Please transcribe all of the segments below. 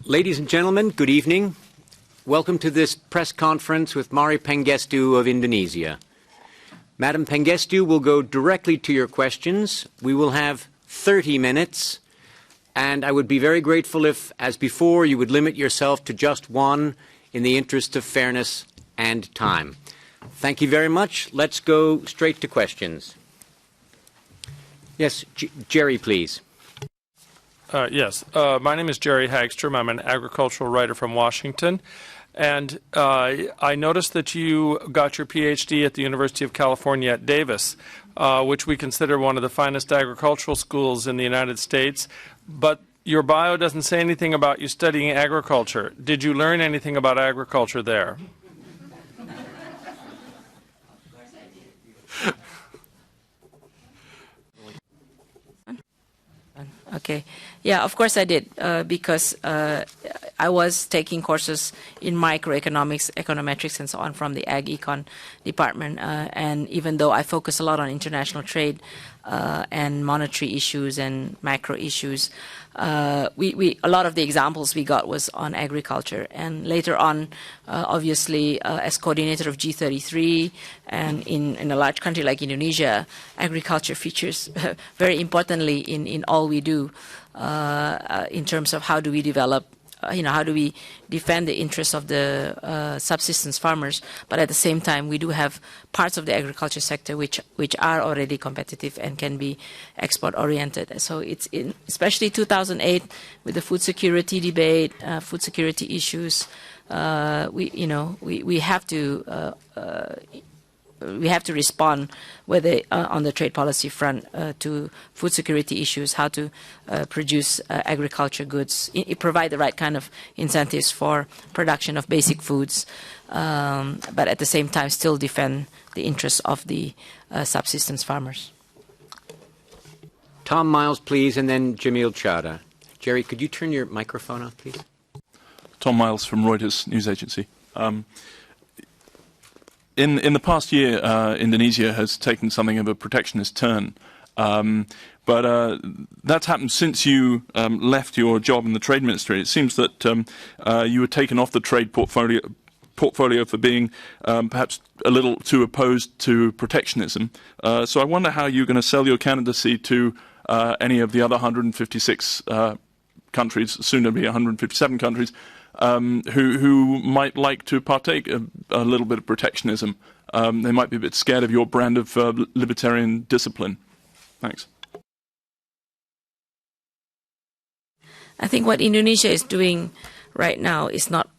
Ladies and gentlemen, good evening. Welcome to this press conference with Mari Pangestu of Indonesia. Madam Pangestu will go directly to your questions. We will have 30 minutes, and I would be very grateful if, as before, you would limit yourself to just one in the interest of fairness and time. Thank you very much. Let's go straight to questions. Yes, Jerry, please. Yes, my name is Jerry Hagstrom. I'm an agricultural writer from Washington. And I noticed that you got your PhD at the University of California at Davis, which we consider one of the finest agricultural schools in the United States. But your bio doesn't say anything about you studying agriculture. Did you learn anything about agriculture there? Okay. Yeah, of course I did, because I was taking courses in microeconomics, econometrics, and so on from the Ag Econ department. And even though I focus a lot on international trade and monetary issues and macro issues, a lot of the examples we got was on agriculture. And later on, obviously, as coordinator of G33, and in a large country like Indonesia, agriculture features very importantly in all we do, in terms of how do we develop, how do we defend the interests of the subsistence farmers, but at the same time we do have parts of the agriculture sector which are already competitive and can be export oriented. So it's especially 2008 with the food security debate, food security issues. We have to respond, whether on the trade policy front, to food security issues, how to produce agriculture goods, provide the right kind of incentives for production of basic foods, but at the same time still defend the interests of the subsistence farmers. Tom Miles, please, and then Jamil Chada. Jerry, could you turn your microphone off, please? Tom Miles from Reuters News Agency. In the past year, Indonesia has taken something of a protectionist turn, but that's happened since you left your job in the Trade Ministry. It seems that you were taken off the trade portfolio for being perhaps a little too opposed to protectionism. So I wonder how you're going to sell your candidacy to any of the other 156 countries, soon to be 157 countries, who might like to partake a little bit of protectionism. They might be a bit scared of your brand of libertarian discipline. Thanks. I think what Indonesia is doing right now is not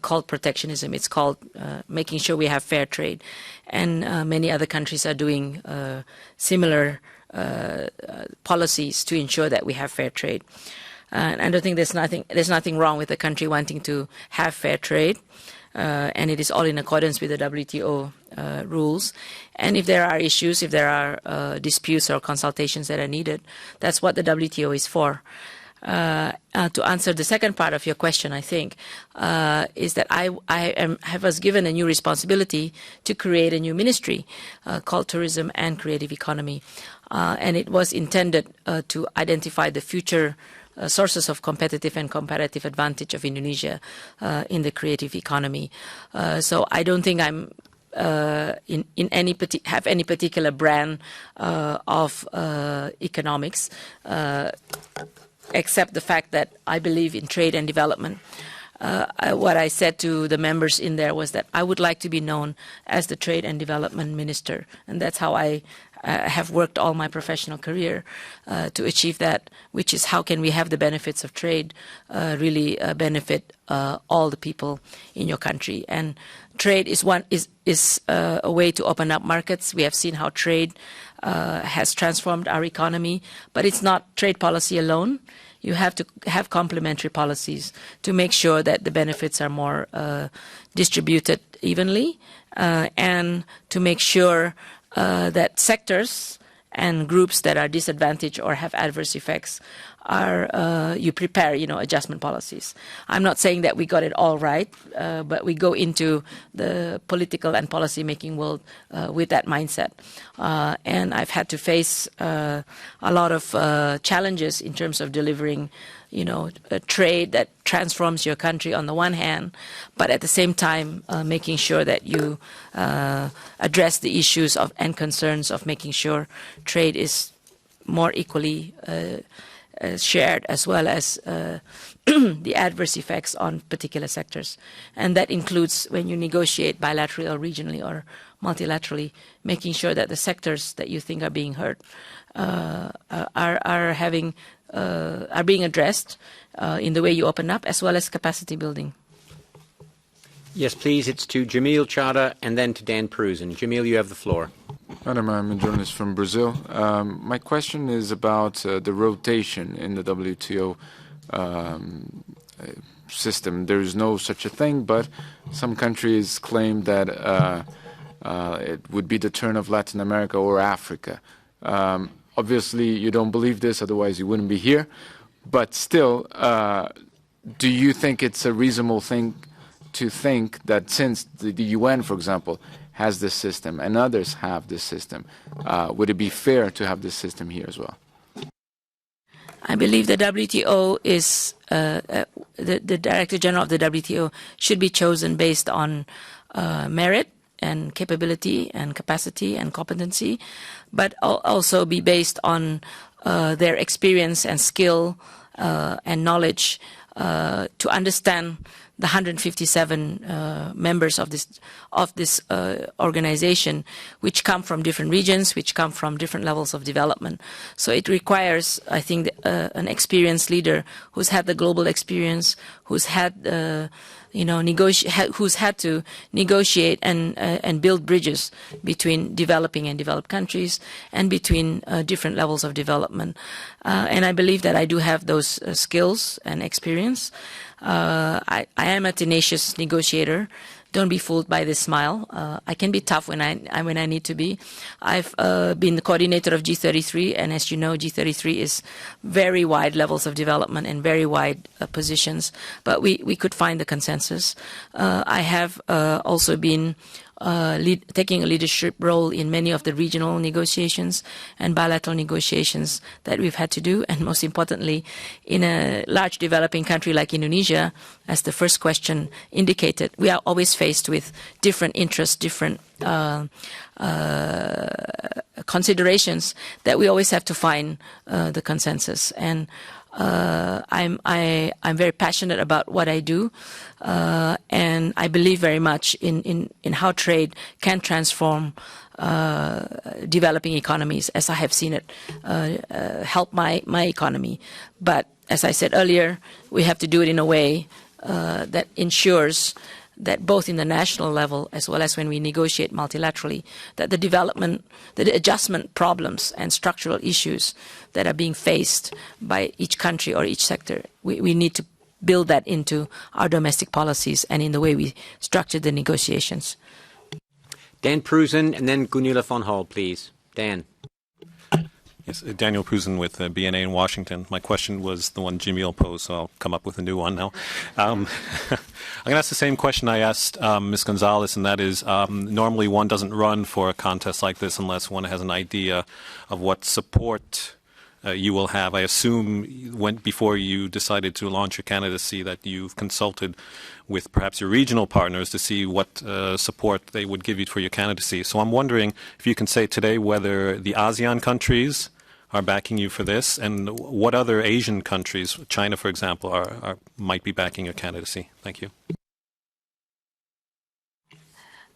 called protectionism. It's called making sure we have fair trade. And many other countries are doing similar policies to ensure that we have fair trade. And I don't think there's nothing wrong with a country wanting to have fair trade, and it is all in accordance with the WTO rules. And if there are issues, if there are disputes or consultations that are needed, that's what the WTO is for. To answer the second part of your question, I think, is that I was given a new responsibility to create a new ministry called Tourism and Creative Economy, and it was intended to identify the future sources of competitive and comparative advantage of Indonesia in the creative economy. So I don't think I'm have any particular brand of economics, except the fact that I believe in trade and development. What I said to the members in there was that I would like to be known as the Trade and Development Minister, and that's how I have worked all my professional career to achieve that, which is how can we have the benefits of trade really benefit all the people in your country. And trade is a way to open up markets. We have seen how trade has transformed our economy, but it's not trade policy alone. You have to have complementary policies to make sure that the benefits are more distributed evenly, and to make sure that sectors and groups that are disadvantaged or have adverse effects are you prepare adjustment policies. I'm not saying that we got it all right, but we go into the political and policy making world with that mindset, and I've had to face a lot of challenges in terms of delivering trade that transforms your country on the one hand, but at the same time making sure that you address the issues and concerns of making sure trade is more equally shared, as well as the adverse effects on particular sectors. And that includes when you negotiate bilaterally or regionally or multilaterally, making sure that the sectors that you think are being hurt are being addressed in the way you open up, as well as capacity building. Yes, please. It's to Jamil Chada and then to Dan Prusen. Jamil, you have the floor. Madam, I'm a journalist from Brazil. My question is about the rotation in the WTO system. There is no such a thing, but some countries claim that it would be the turn of Latin America or Africa. Obviously, you don't believe this, otherwise you wouldn't be here. But still, do you think it's a reasonable thing to think that since the UN, for example, has this system and others have this system, would it be fair to have this system here as well? I believe the WTO is, the Director-General of the WTO should be chosen based on merit and capability and capacity and competency, but also be based on their experience and skill and knowledge to understand the 157 members of this organization, which come from different regions, which come from different levels of development. So it requires, I think, an experienced leader who's had the global experience, who's had who's had to negotiate and build bridges between developing and developed countries and between different levels of development. And I believe that I do have those skills and experience. I am a tenacious negotiator. Don't be fooled by this smile. I can be tough when I need to be. I've been the coordinator of G33, and as you know, G33 is very wide levels of development and very wide positions, but we could find the consensus. I have also been taking a leadership role in many of the regional negotiations and bilateral negotiations that we've had to do, and most importantly, in a large developing country like Indonesia, as the first question indicated, we are always faced with different interests, different considerations that we always have to find the consensus. And I'm very passionate about what I do, and I believe very much in how trade can transform developing economies, as I have seen it help my economy. But as I said earlier, we have to do it in a way that ensures that both in the national level as well as when we negotiate multilaterally, that the adjustment problems and structural issues that are being faced by each country or each sector, we need to build that into our domestic policies and in the way we structure the negotiations. Dan Prusen and then Gunilla von Hall, please. Dan. Yes, Daniel Prusen with BNA in Washington. My question was the one Jamil posed, so I'll come up with a new one now. I'm going to ask the same question I asked Ms. Gonzalez, and that is, normally one doesn't run for a contest like this unless one has an idea of what support you will have. I assume before you decided to launch your candidacy that you've consulted with perhaps your regional partners to see what support they would give you for your candidacy. So I'm wondering if you can say today whether the ASEAN countries are backing you for this, and what other Asian countries, China for example, might be backing your candidacy. Thank you.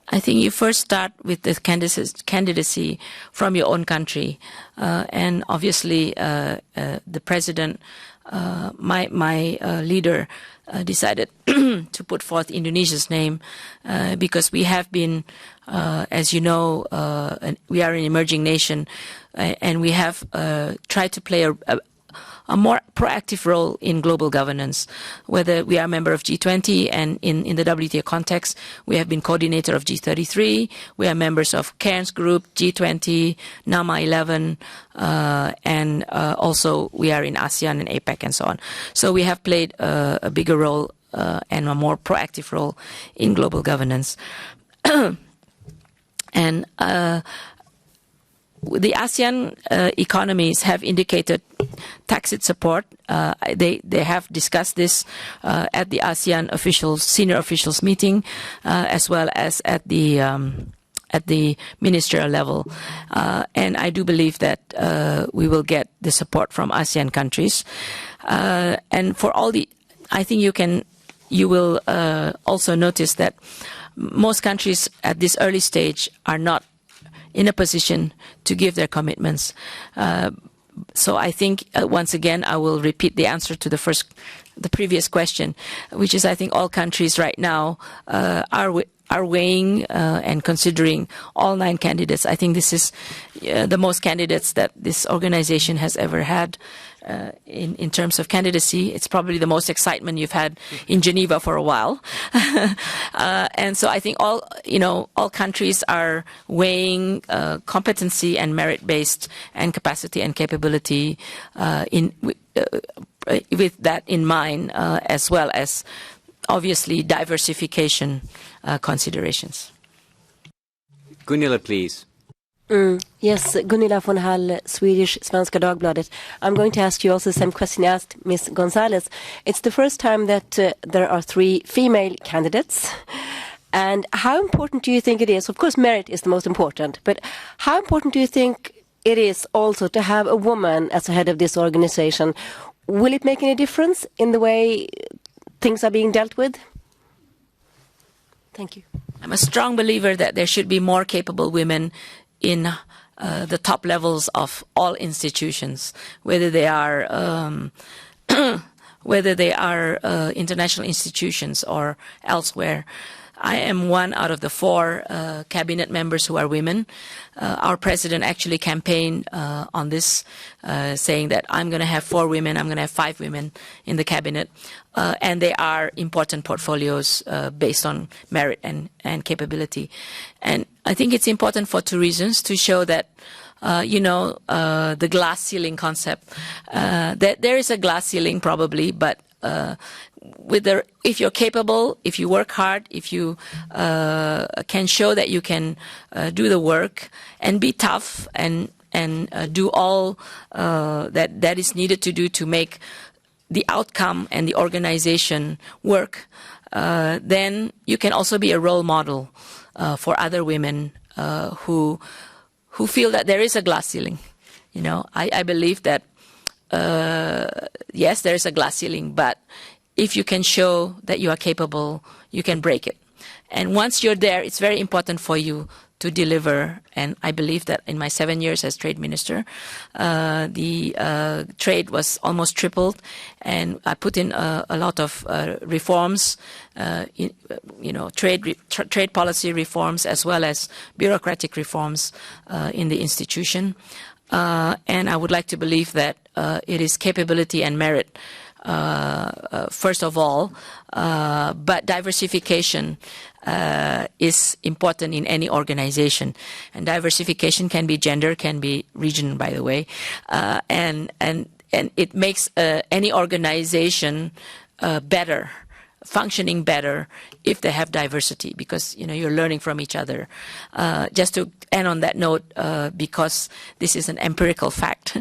I think you first start with the candidacy from your own country, and obviously the president, my leader, decided to put forth Indonesia's name because we have been, as you know, we are an emerging nation, and we have tried to play a more proactive role in global governance. Whether we are a member of G20 and in the WTO context, we have been coordinator of G33, we are members of Cairns Group, G20, NAMA 11, and also we are in ASEAN and APEC and so on. So we have played a bigger role and a more proactive role in global governance. And the ASEAN economies have indicated tacit support. They have discussed this at the ASEAN senior officials meeting, as well as at the ministerial level. And I do believe that we will get the support from ASEAN countries. And for all I think you will also notice that most countries at this early stage are not in a position to give their commitments. So I think, once again, I will repeat the answer to the previous question, which is I think all countries right now are weighing and considering all 9 candidates. I think this is the most candidates that this organization has ever had in terms of candidacy. It's probably the most excitement you've had in Geneva for a while. And so I think all countries are weighing competency and merit-based and capacity and capability with that in mind, as well as obviously diversification considerations. Gunilla, please. Yes, Gunilla von Hall, Swedish Svenska Dagbladet. I'm going to ask you also the same question I asked Ms. Gonzalez. It's the first time that there are 3 female candidates. And how important do you think it is? Of course, merit is the most important. But how important do you think it is also to have a woman as the head of this organization? Will it make any difference in the way things are being dealt with? Thank you. I'm a strong believer that there should be more capable women in the top levels of all institutions, whether they are international institutions or elsewhere. I am one out of the 4 cabinet members who are women. Our president actually campaigned on this, saying that I'm going to have 4 women, I'm going to have 5 women in the cabinet. And they are important portfolios based on merit and capability. And I think it's important for 2 reasons: to show that, the glass ceiling concept, that there is a glass ceiling probably, but if you're capable, if you work hard, if you can show that you can do the work and be tough and do all that is needed to do to make the outcome and the organization work, then you can also be a role model for other women who feel that there is a glass ceiling. I believe that yes, there is a glass ceiling, but if you can show that you are capable, you can break it. And once you're there, it's very important for you to deliver. And I believe that in my 7 years as trade minister, the trade was almost tripled, and I put in a lot of reforms, trade policy reforms as well as bureaucratic reforms in the institution. And I would like to believe that it is capability and merit first of all, but diversification is important in any organization, and diversification can be gender, can be region, by the way, and it makes any organization better, functioning better if they have diversity, because you're learning from each other. Just to end on that note, because this is an empirical fact,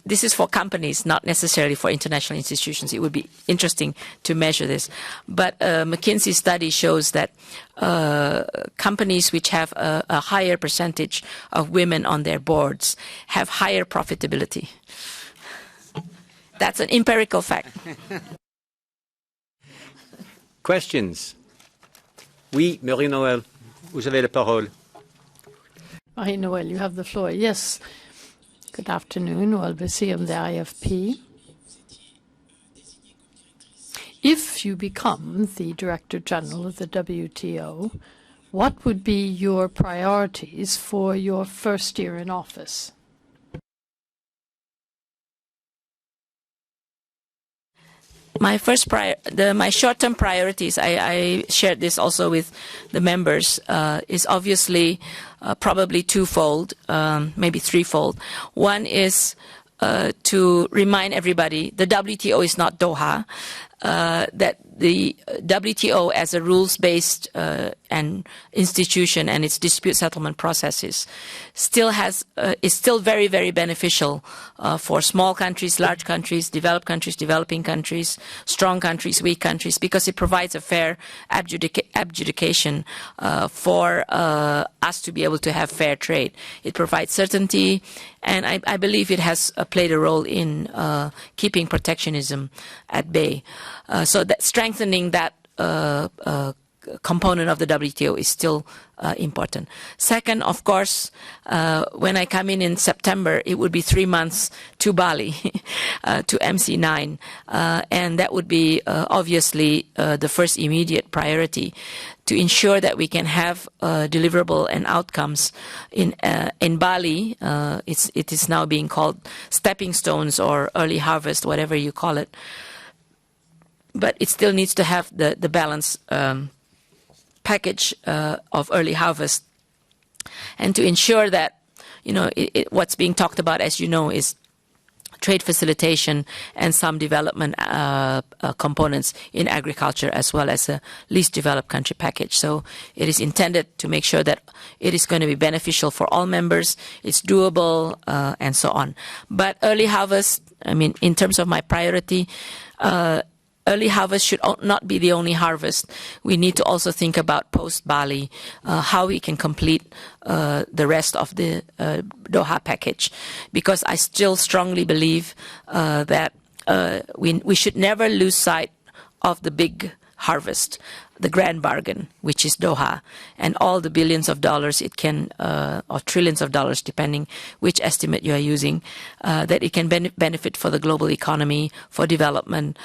this is for companies, not necessarily for international institutions. It would be interesting to measure this, but McKinsey study shows that companies which have a higher percentage of women on their boards have higher profitability. That's an empirical fact. Questions? Oui, Marie-Noël, vous avez la parole. Marie-Noël, you have the floor. Yes. Good afternoon. Welbeseum, the IFP. If you become the Director General of the WTO, what would be your priorities for your first year in office? My my short-term priorities, I shared this also with the members, is obviously probably twofold, maybe threefold. One is to remind everybody the WTO is not Doha. that the WTO as a rules-based and institution and its dispute settlement processes still is still very, very beneficial for small countries, large countries, developing countries, strong countries, weak countries, because it provides a fair adjudication for us to be able to have fair trade. It provides certainty, and I believe it has played a role in keeping protectionism at bay. So that strengthening that component of the WTO is still important. Second, of course, when I come in September, it would be 3 months to Bali, to MC9, and that would be obviously the first immediate priority to ensure that we can have deliverable and outcomes in Bali. It is now being called stepping stones or early harvest, whatever you call it. But it still needs to have the balance package of early harvest, and to ensure that, what's being talked about, as you know, is trade facilitation and some development components in agriculture, as well as a least developed country package. So it is intended to make sure that it is going to be beneficial for all members, it's doable, and so on. But early harvest, in terms of my priority, early harvest should not be the only harvest. We need to also think about post-Bali, how we can complete the rest of the Doha package. Because I still strongly believe that we should never lose sight of the big harvest, the grand bargain, which is Doha, and all the billions of dollars it can, or trillions of dollars, depending which estimate you are using, that it can benefit for the global economy, for development,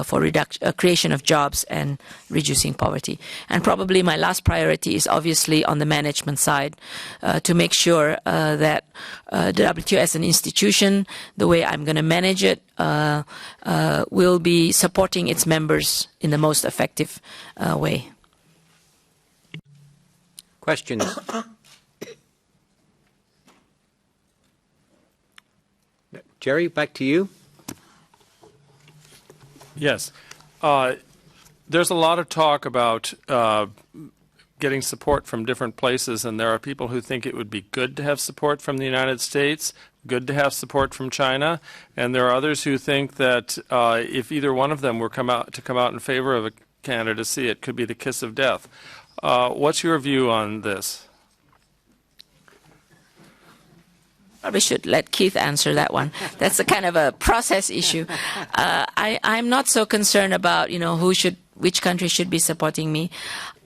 for creation of jobs, and reducing poverty. And probably my last priority is obviously on the management side, to make sure that the WTO as an institution, the way I'm going to manage it, will be supporting its members in the most effective way. Questions? Jerry, back to you. Yes. There's a lot of talk about getting support from different places, and there are people who think it would be good to have support from the United States, good to have support from China, and there are others who think that if either one of them were come out in favor of a candidacy, it could be the kiss of death. What's your view on this? Probably should let Keith answer that one. That's a kind of a process issue. I'm not so concerned about which country should be supporting me.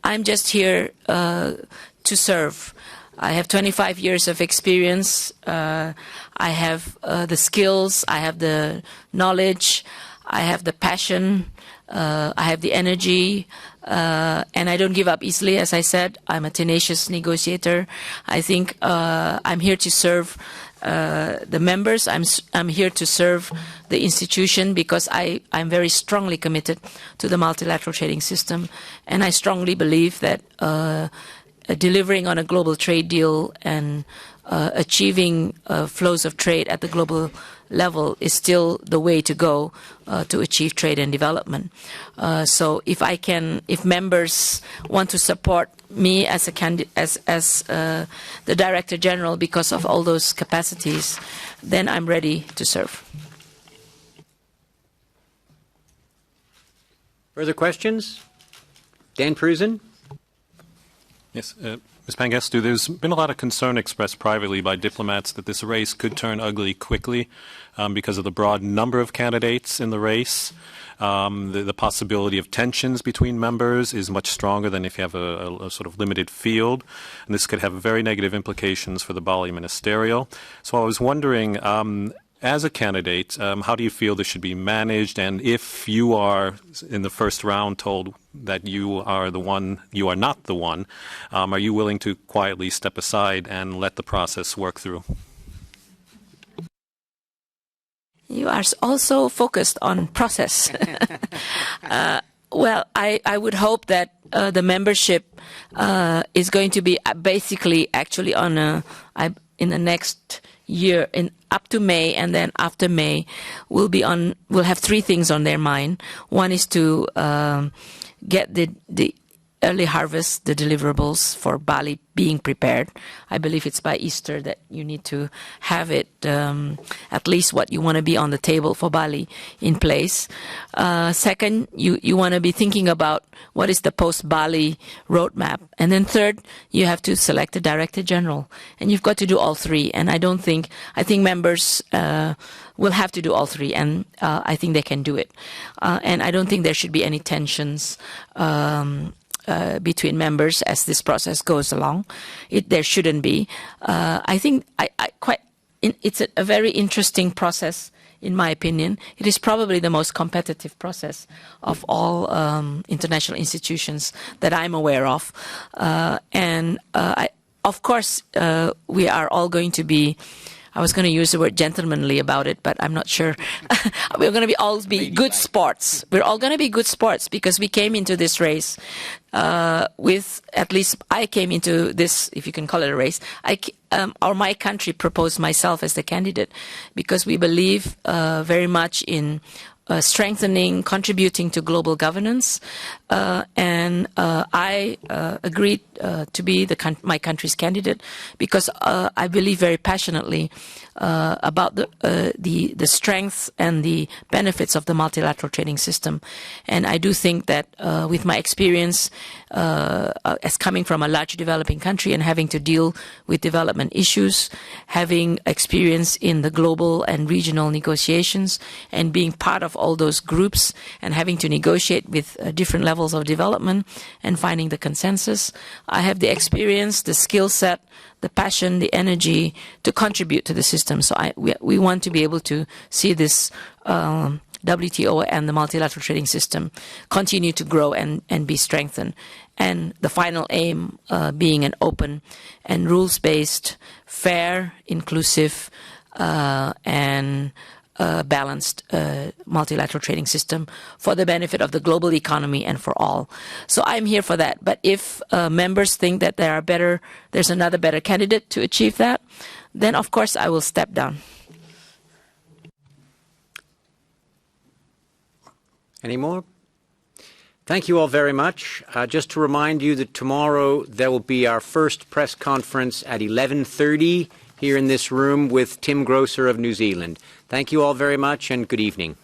I'm just here to serve. I have 25 years of experience. I have the skills. I have the knowledge. I have the passion. I have the energy. And I don't give up easily, as I said. I'm a tenacious negotiator. I think I'm here to serve the members. I'm here to serve the institution because I'm very strongly committed to the multilateral trading system. And I strongly believe that delivering on a global trade deal and achieving flows of trade at the global level is still the way to go to achieve trade and development. So if members want to support me as the Director General because of all those capacities, then I'm ready to serve. Further questions? Dan Prusen? Yes, Ms. Pangestu, there's been a lot of concern expressed privately by diplomats that this race could turn ugly quickly because of the broad number of candidates in the race. The possibility of tensions between members is much stronger than if you have a sort of limited field. And this could have very negative implications for the Bali ministerial. So I was wondering, as a candidate, how do you feel this should be managed? And if you are, in the first round, told that you are not the one, are you willing to quietly step aside and let the process work through? You are also focused on process. Well, I would hope that the membership is going to be basically actually in the next year up to May, and then after May, we'll have three things on their mind. One is to get the early harvest, the deliverables for Bali being prepared. I believe it's by Easter that you need to have it, at least what you want to be on the table for Bali in place. Second, you want to be thinking about what is the post-Bali roadmap. And then third, you have to select a Director General. And you've got to do all three. And I think members will have to do all three. And I think they can do it. And I don't think there should be any tensions between members as this process goes along. There shouldn't be. I think it's a very interesting process, in my opinion. It is probably the most competitive process of all international institutions that I'm aware of. Of course, we are all going to be, I was going to use the word gentlemanly about it, but I'm not sure. We're going to all be good sports. We're all going to be good sports because we came into this race with, at least I came into this, if you can call it a race, or my country proposed myself as the candidate because we believe very much in strengthening, contributing to global governance, and I agreed to be my country's candidate because I believe very passionately about the strengths and the benefits of the multilateral trading system, and I do think that with my experience as coming from a large developing country and having to deal with development issues, having experience in the global and regional negotiations, and being part of all those groups and having to negotiate with different levels of development and finding the consensus. I have the experience, the skill set, the passion, the energy to contribute to the system. So we want to be able to see this WTO and the multilateral trading system continue to grow and be strengthened. And the final aim being an open and rules-based, fair, inclusive, and balanced multilateral trading system for the benefit of the global economy and for all. So I'm here for that. But if members think that there's another better candidate to achieve that, then of course I will step down. Any more? Thank you all very much. Just to remind you that tomorrow there will be our first press conference at 11:30 here in this room with Tim Grosser of New Zealand. Thank you all very much and good evening.